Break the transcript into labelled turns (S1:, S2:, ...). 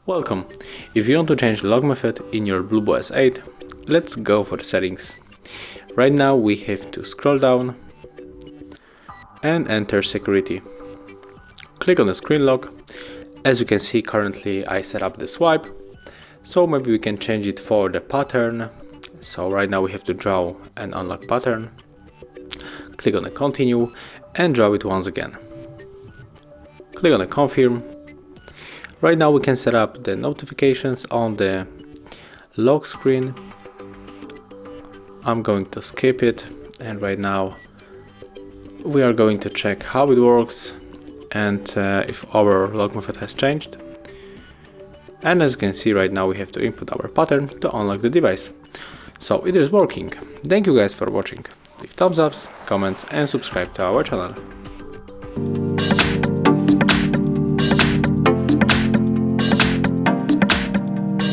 S1: Welcome! If you want to change the lock method in your Bluboo S8, let's go for the settings. Right now we have to scroll down and enter security. Click on the screen lock. As you can see, currently I set up the swipe, so maybe we can change it for the pattern. So right now we have to draw an unlock pattern. Click on the continue and draw it once again. Click on the confirm. Right now we can set up the notifications on the lock screen. I'm going to skip it, and right now we are going to check how it works and if our lock method has changed. And as you can see, right now we have to input our pattern to unlock the device. So it is working. Thank you guys for watching. Leave thumbs ups, comments and subscribe to our channel.